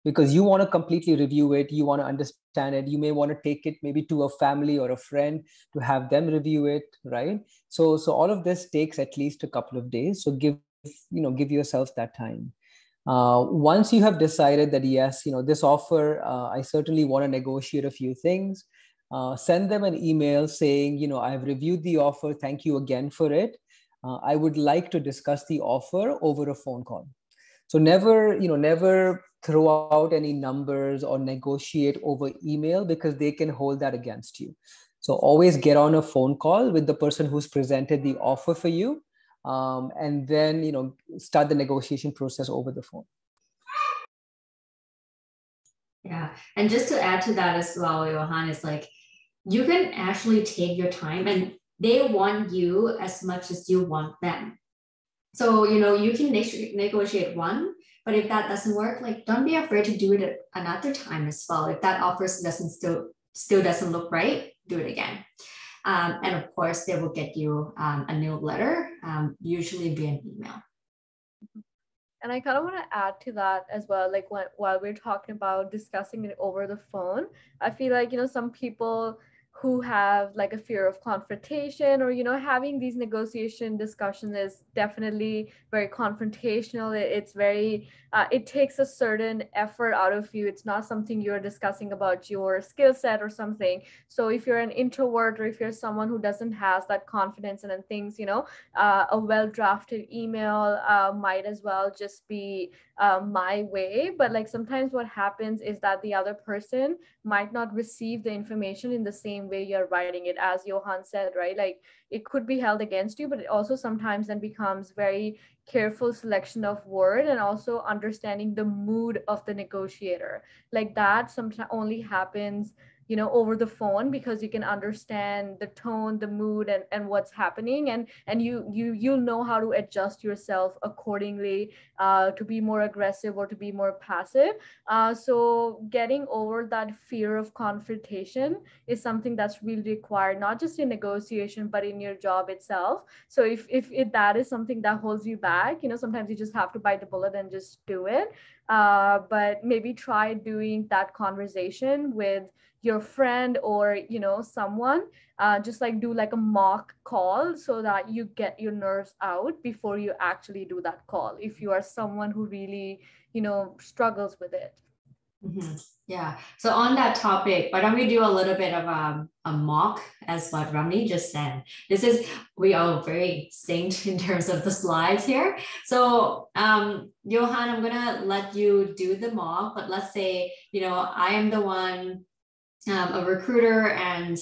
Because you want to completely review it, you want to understand it, you may want to take it maybe to a family or a friend to have them review it, right? So all of this takes at least a couple of days. So give yourself that time. Once you have decided that yes, this offer, I certainly want to negotiate a few things, send them an email saying, I've reviewed the offer, thank you again for it. I would like to discuss the offer over a phone call. So never throw out any numbers or negotiate over email, because they can hold that against you. So always get on a phone call with the person who's presented the offer for you, and then start the negotiation process over the phone. Yeah, and just to add to that as well, Yauhan, is like you can actually take your time, and they want you as much as you want them. So, you can negotiate one, but if that doesn't work, like don't be afraid to do it at another time as well. If that offer still doesn't look right, do it again. And of course, they will get you a new letter, usually via an email. And I kind of want to add to that as well. Like while we're talking about discussing it over the phone, I feel like, some people who have like a fear of confrontation, or having these negotiation discussions is definitely very confrontational. It's very it takes a certain effort out of you. It's not something you're discussing about your skill set or something. So if you're an introvert, or if you're someone who doesn't has that confidence, and then things, a well drafted email might as well just be my way. But like sometimes what happens is that the other person might not receive the information in the same way you're writing it, as Yauhan said, right? Like it could be held against you, but it also sometimes then becomes very careful selection of word, and also understanding the mood of the negotiator. Like that sometimes only happens over the phone, because you can understand the tone, the mood, and what's happening, and you'll know how to adjust yourself accordingly, to be more aggressive or to be more passive. So getting over that fear of confrontation is something that's really required, not just in negotiation, but in your job itself. So if that is something that holds you back, sometimes you just have to bite the bullet and just do it. But maybe try doing that conversation with your friend, or someone, just like do like a mock call, so that you get your nerves out before you actually do that call, if you are someone who really struggles with it. Mm-hmm. Yeah. So on that topic, why don't we do a little bit of a mock, as what Ramni just said. We are very synced in terms of the slides here. So Yauhan, I'm gonna let you do the mock, but let's say, I am the one, a recruiter, and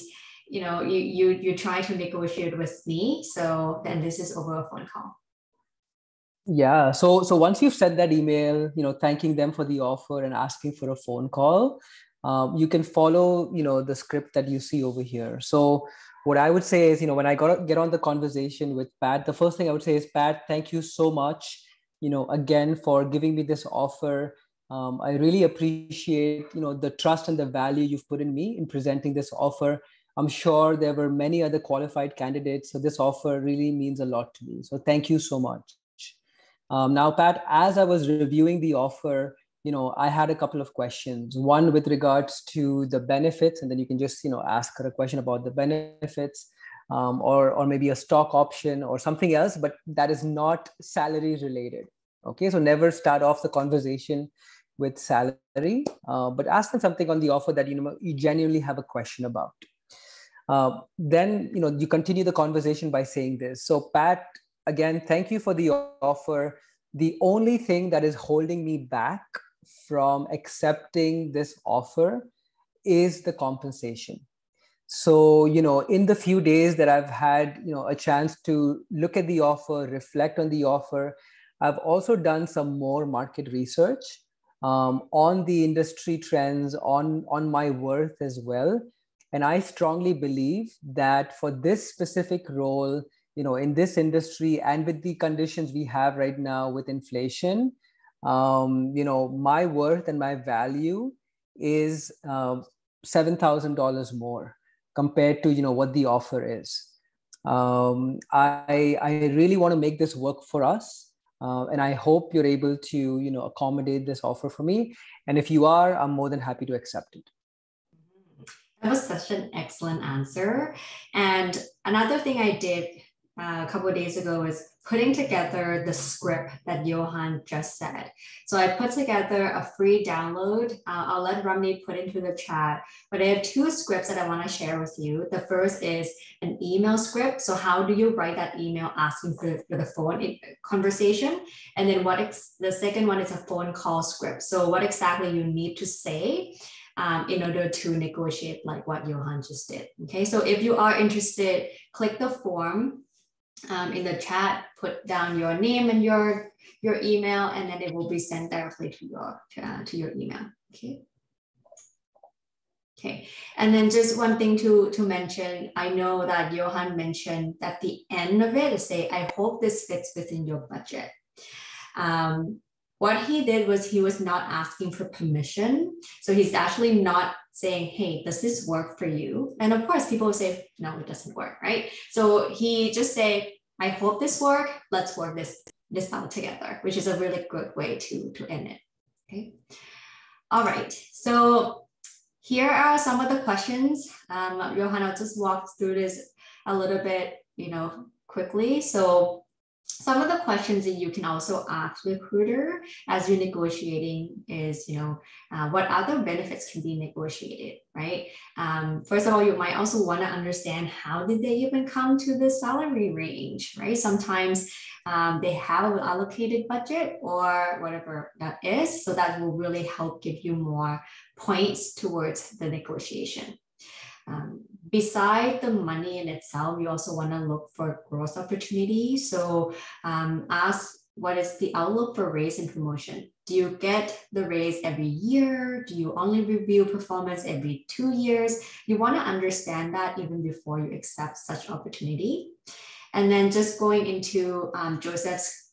you try to negotiate with me. So then this is over a phone call. Yeah. So once you've sent that email, thanking them for the offer and asking for a phone call, you can follow, the script that you see over here. So what I would say is, when I get on the conversation with Pat, the first thing I would say is, Pat, thank you so much, again, for giving me this offer. I really appreciate, the trust and the value you've put in me in presenting this offer. I'm sure there were many other qualified candidates, so this offer really means a lot to me. So thank you so much. Now, Pat, as I was reviewing the offer, I had a couple of questions. One with regards to the benefits, and then you can just, ask her a question about the benefits, or maybe a stock option or something else, but that is not salary related. Okay, so never start off the conversation with salary, but ask them something on the offer that you genuinely have a question about. Then you continue the conversation by saying this. So, Pat, again, thank you for the offer. The only thing that is holding me back from accepting this offer is the compensation. So, in the few days that I've had, a chance to look at the offer, reflect on the offer, I've also done some more market research on the industry trends, on my worth as well. And I strongly believe that for this specific role, in this industry, and with the conditions we have right now with inflation, my worth and my value is $7,000 more compared to, what the offer is. I really want to make this work for us. And I hope you're able to, accommodate this offer for me. And if you are, I'm more than happy to accept it. That was such an excellent answer. And another thing I did a couple of days ago was putting together the script that Yauhan just said. So I put together a free download. I'll let Ramni put into the chat, but I have two scripts that I want to share with you. The first is an email script. So how do you write that email asking for the phone conversation? And then the second one is a phone call script. So what exactly you need to say in order to negotiate, like what Yauhan just did. Okay, so if you are interested, click the form in the chat, put down your name and your email, and then it will be sent directly to your email. Okay, and then just one thing to mention, I know that Yauhan mentioned at the end of it, say, I hope this fits within your budget. What he did was he was not asking for permission. So he's actually not saying, hey, does this work for you? And of course, people will say, no, it doesn't work, right? So he just say, I hope this works. Let's work this out together, which is a really good way to end it. Okay. All right. So here are some of the questions. Yauhan, I'll just walk through this a little bit, quickly. So some of the questions that you can also ask recruiter as you're negotiating is, what other benefits can be negotiated, right? First of all, you might also want to understand how did they even come to the salary range, right? Sometimes they have an allocated budget or whatever that is. So that will really help give you more points towards the negotiation. Beside the money in itself, you also want to look for growth opportunities. So ask, what is the outlook for raise and promotion? Do you get the raise every year? Do you only review performance every 2 years? You want to understand that even before you accept such opportunity. And then just going into Joseph's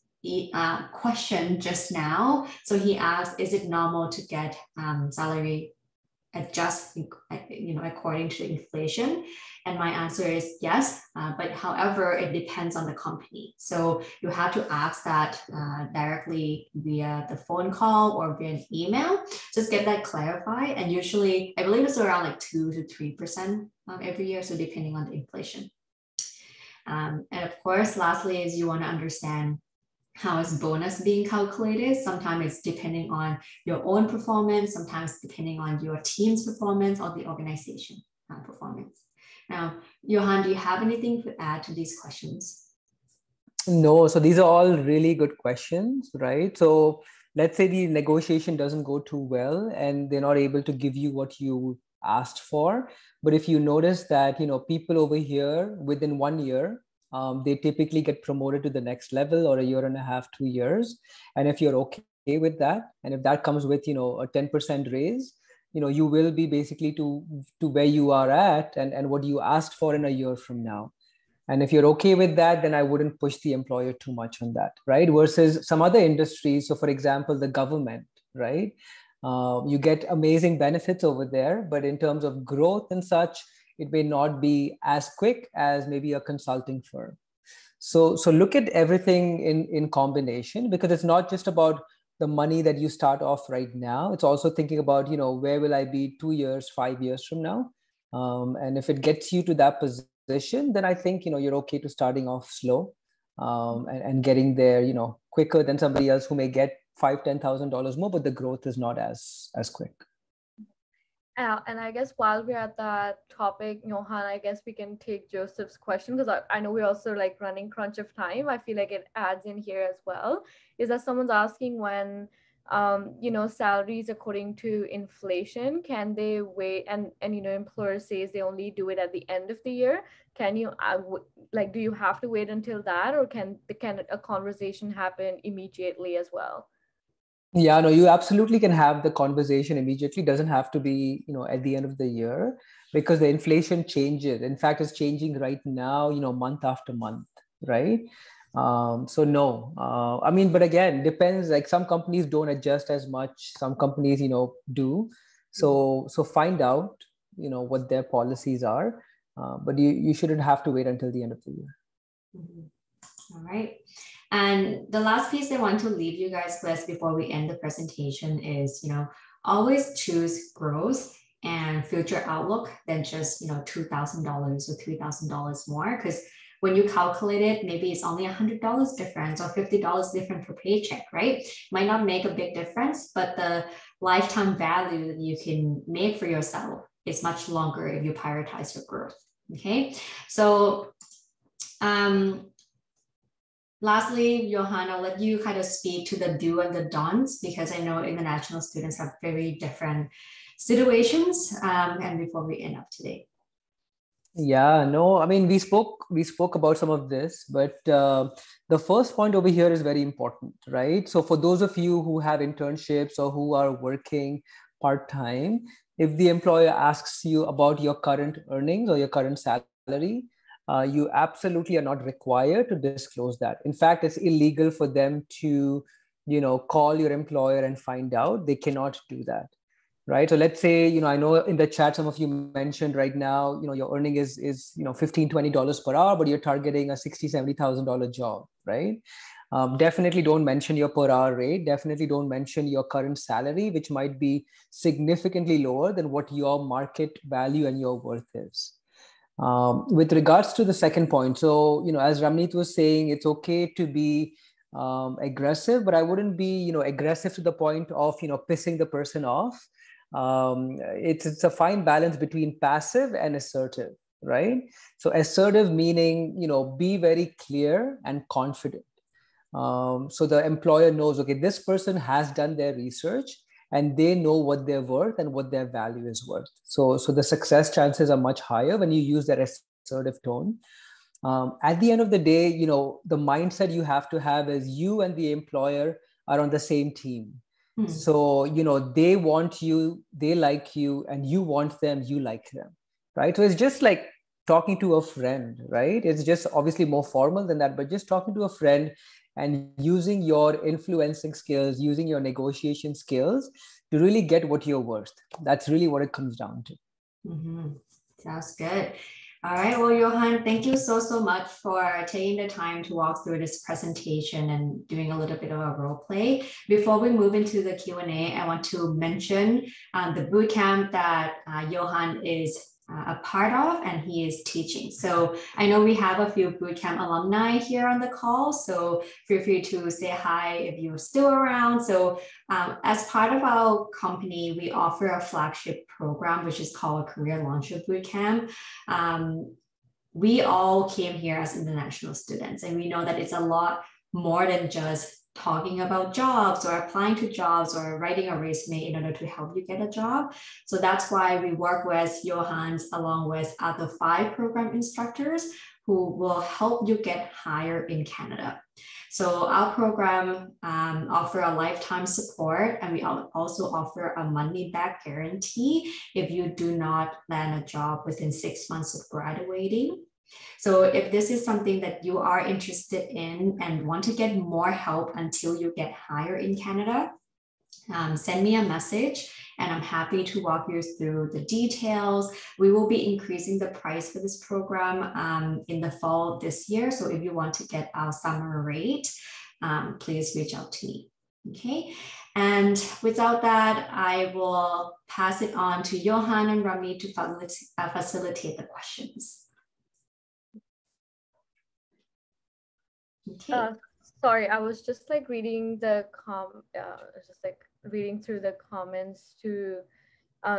question just now. So he asked, is it normal to get salary adjust, according to inflation? And my answer is yes, but however, it depends on the company. So you have to ask that directly via the phone call or via an email, just get that clarified. And usually, I believe it's around like 2 to 3% every year, so depending on the inflation. And of course, lastly is you want to understand how is bonus being calculated. Sometimes it's depending on your own performance, sometimes depending on your team's performance or the organization performance. Now, Yauhan, do you have anything to add to these questions? No, so these are all really good questions, right? So let's say the negotiation doesn't go too well and they're not able to give you what you asked for. But if you notice that, people over here within 1 year, they typically get promoted to the next level, or a year and a half, 2 years. And if you're okay with that, and if that comes with, a 10% raise, you will be basically to where you are at and what you asked for in a year from now. And if you're okay with that, then I wouldn't push the employer too much on that, right? Versus some other industries. So for example, the government, right? You get amazing benefits over there, but in terms of growth and such, it may not be as quick as maybe a consulting firm. So look at everything in combination, because it's not just about the money that you start off right now. It's also thinking about, where will I be 2 years, 5 years from now? And if it gets you to that position, then I think, you're okay to starting off slow and getting there, quicker than somebody else who may get $5,000-$10,000 more, but the growth is not as quick. And I guess while we're at that topic, Yauhan, I guess we can take Joseph's question, because I know we're also like running crunch of time. I feel like it adds in here as well. Is that someone's asking when, salaries according to inflation, can they wait? And employer says they only do it at the end of the year. Can you, do you have to wait until that, or can a conversation happen immediately as well? Yeah, no, you absolutely can have the conversation immediately. It doesn't have to be, at the end of the year, because the inflation changes. In fact, it's changing right now, month after month, right? So no, but again, depends. Like some companies don't adjust as much. Some companies, do. So find out, what their policies are. But you shouldn't have to wait until the end of the year. Mm-hmm. All right. And the last piece I want to leave you guys with before we end the presentation is, always choose growth and future outlook than just, $2,000 or $3,000 more. Because when you calculate it, maybe it's only $100 difference or $50 different per paycheck, right? Might not make a big difference, but the lifetime value that you can make for yourself is much longer if you prioritize your growth. Okay, so lastly, Yauhan, I'll let you kind of speak to the do and the don'ts, because I know international students have very different situations. And before we end up today. Yeah, no, we spoke about some of this, but the first point over here is very important, right? So for those of you who have internships or who are working part-time, if the employer asks you about your current earnings or your current salary, you absolutely are not required to disclose that. In fact, it's illegal for them to, call your employer and find out. They cannot do that. Right. So let's say, I know in the chat, some of you mentioned right now, your earning is $15-$20 per hour, but you're targeting a $60,000-$70,000 job. Right. Definitely don't mention your per hour rate. Definitely don't mention your current salary, which might be significantly lower than what your market value and your worth is. With regards to the second point, so, as Ramneet was saying, it's okay to be aggressive, but I wouldn't be, aggressive to the point of, pissing the person off. It's a fine balance between passive and assertive, right? So assertive meaning, be very clear and confident. So the employer knows, okay, this person has done their research and they know what they're worth and what their value is worth. So the success chances are much higher when you use that assertive tone. At the end of the day, the mindset you have to have is you and the employer are on the same team. So, they want you, they like you, and you want them, you like them, right? So it's just like talking to a friend, right? It's just obviously more formal than that, but just talking to a friend and using your influencing skills, using your negotiation skills to really get what you're worth. That's really what it comes down to. Sounds good. All right, well, Yauhan, thank you so much for taking the time to walk through this presentation and doing a little bit of a role play. Before we move into the Q&A, I want to mention the bootcamp that Yauhan is a part of and he is teaching. So I know we have a few bootcamp alumni here on the call, so feel free to say hi if you're still around. So as part of our company, we offer a flagship program, which is called Career Launcher Bootcamp. We all came here as international students, and we know that it's a lot more than just talking about jobs or applying to jobs or writing a resume in order to help you get a job. So that's why we work with Yauhan along with other 5 program instructors who will help you get hired in Canada. So our program offer a lifetime support, and we also offer a money back guarantee if you do not land a job within 6 months of graduating. So if this is something that you are interested in and want to get more help until you get hired in Canada, send me a message and I'm happy to walk you through the details. We will be increasing the price for this program in the fall this year. So if you want to get our summer rate, please reach out to me. Okay, and without that, I will pass it on to Yauhan and Rami to facilitate the questions. Okay. Sorry, I was just like reading the reading through the comments to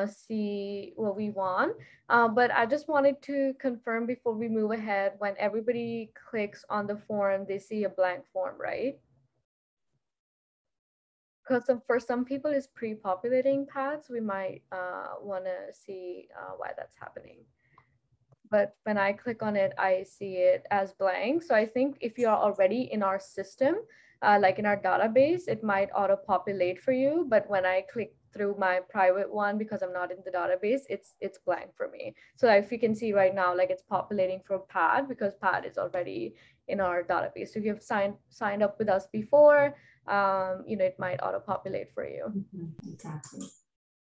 see what we want. But I just wanted to confirm before we move ahead, when everybody clicks on the form, they see a blank form, right? Because for some people it's pre-populating paths. We might want to see why that's happening. But when I click on it, I see it as blank. So I think if you are already in our system, like in our database, it might auto-populate for you. But when I click through my private one, because I'm not in the database, it's blank for me. So if you can see right now, like it's populating for Pad because Pad is already in our database. So if you've signed up with us before, it might auto-populate for you. Exactly.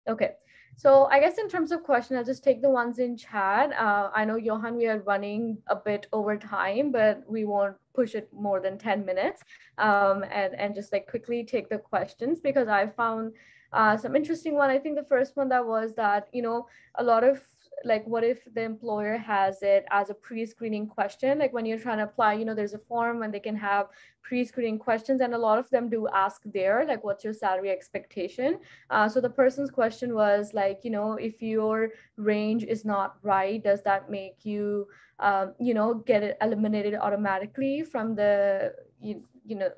Okay. So I guess in terms of question, I'll just take the ones in chat. I know, Yauhan, we are running a bit over time, but we won't push it more than 10 minutes and just like quickly take the questions because I found some interesting one. I think the first one that was that, a lot of like, what if the employer has it as a pre-screening question? Like when you're trying to apply, there's a form and they can have pre-screening questions, and a lot of them do ask there, like, what's your salary expectation? So the person's question was like, if your range is not right, does that make you, get it eliminated automatically from the,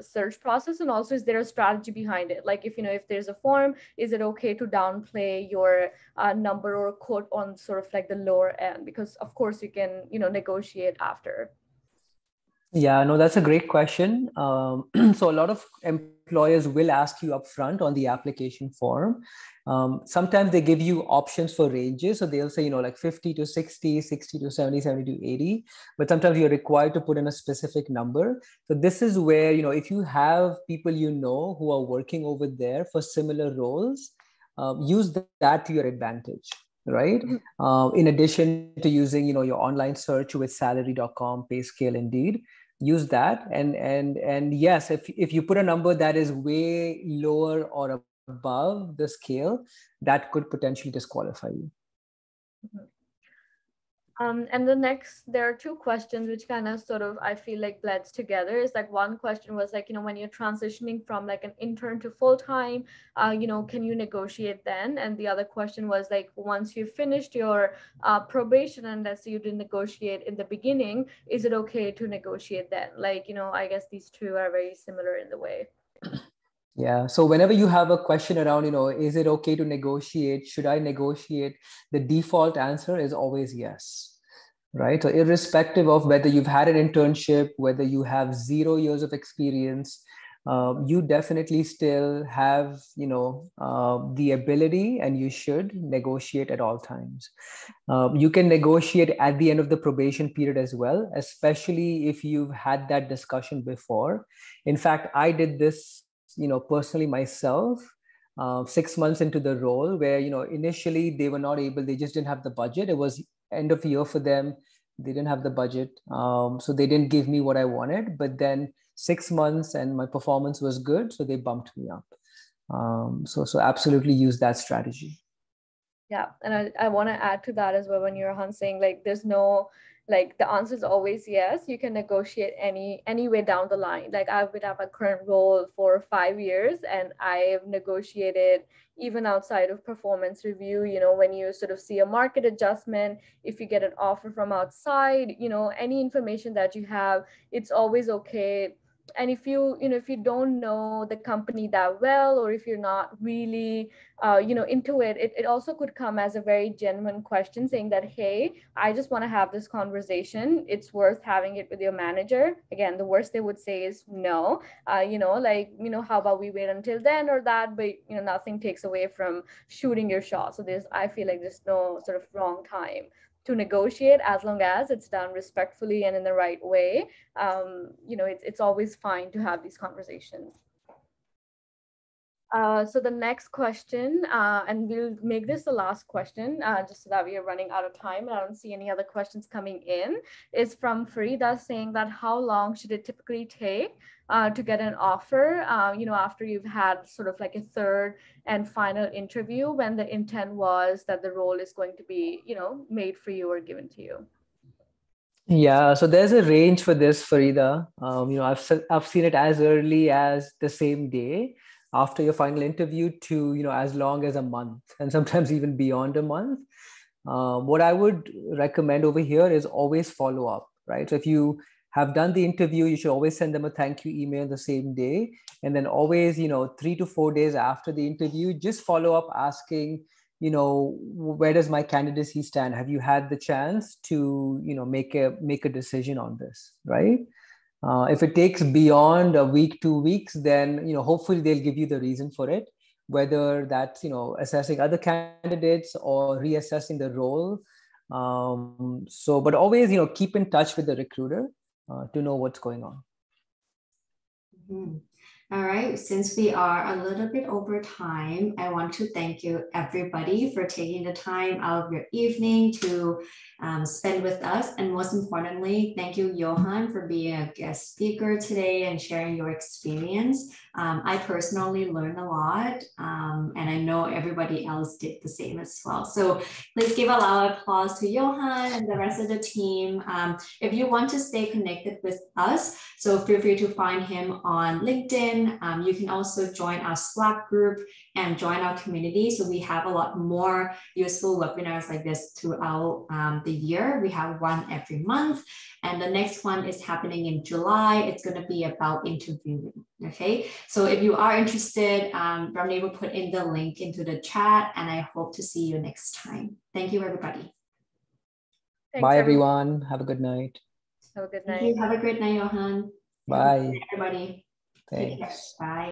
search process? And also, is there a strategy behind it? Like if there's a form, is it okay to downplay your number or quote on sort of like the lower end? Because of course you can, negotiate after. Yeah, no, that's a great question. So a lot of employers will ask you upfront on the application form. Sometimes they give you options for ranges. So they'll say, like 50 to 60, 60 to 70, 70 to 80. But sometimes you're required to put in a specific number. So this is where, if you have people who are working over there for similar roles, use that to your advantage. Right. In addition to using, your online search with salary.com, PayScale, Indeed. use that. And yes, if you put a number that is way lower or above the scale, that could potentially disqualify you. And the next, there are two questions which kind of sort of, I feel like blends together. Is like one question was like, when you're transitioning from like an intern to full-time, can you negotiate then? And the other question was like, once you finished your probation and let's say you didn't negotiate in the beginning, is it okay to negotiate then? Like, I guess these two are very similar in the way. Yeah. So whenever you have a question around, is it okay to negotiate? Should I negotiate? The default answer is always yes, right? So irrespective of whether you've had an internship, whether you have 0 years of experience, you definitely still have, the ability, and you should negotiate at all times. You can negotiate at the end of the probation period as well, especially if you've had that discussion before. In fact, I did this personally myself, 6 months into the role, where initially they were not able, they just didn't have the budget. It was end of year for them, they didn't have the budget, so they didn't give me what I wanted. But then 6 months and my performance was good, so they bumped me up. So absolutely use that strategy. Yeah, and I want to add to that as well. When you're saying like there's no, like the answer is always yes, you can negotiate any way down the line. Like I've been at my current role for 5 years and I've negotiated even outside of performance review. When you sort of see a market adjustment, if you get an offer from outside, any information that you have, it's always okay. And if you don't know the company that well, or if you're not really into it, it also could come as a very genuine question saying that, hey, I just want to have this conversation, it's worth having it with your manager. Again, the worst they would say is no, how about we wait until then or that, but nothing takes away from shooting your shot. So I feel like there's no sort of wrong time to negotiate, as long as it's done respectfully and in the right way. It's always fine to have these conversations. So the next question, and we'll make this the last question, just so that we are running out of time and I don't see any other questions coming in, is from Farida, saying that how long should it typically take to get an offer, after you've had sort of like a third and final interview, when the intent was that the role is going to be, made for you or given to you? Yeah, so there's a range for this, Farida. I've seen it as early as the same day after your final interview to, as long as a month, and sometimes even beyond a month. What I would recommend over here is always follow up, right? So if you have done the interview, you should always send them a thank you email the same day. And then always, 3 to 4 days after the interview, just follow up asking, where does my candidacy stand? Have you had the chance to, make a decision on this, right? If it takes beyond a week, 2 weeks, then, hopefully they'll give you the reason for it, whether that's, assessing other candidates or reassessing the role. But always, keep in touch with the recruiter to know what's going on. Mm-hmm. All right, since we are a little bit over time, I want to thank you everybody for taking the time out of your evening to spend with us. And most importantly, thank you, Yauhan, for being a guest speaker today and sharing your experience. I personally learned a lot, and I know everybody else did the same as well. So please give a loud applause to Yauhan and the rest of the team. If you want to stay connected with us, so feel free to find him on LinkedIn. You can also join our Slack group and join our community. So we have a lot more useful webinars like this throughout the year. We have one every month, and the next one is happening in July. It's going to be about interviewing. Okay, so if you are interested, Ramne will put in the link into the chat, and I hope to see you next time. Thank you, everybody. Thanks, Bye, everyone. Have a good night. Have a good night. Thank you. Have a great night, Yauhan. Bye, everybody. Thanks. Take care. Bye.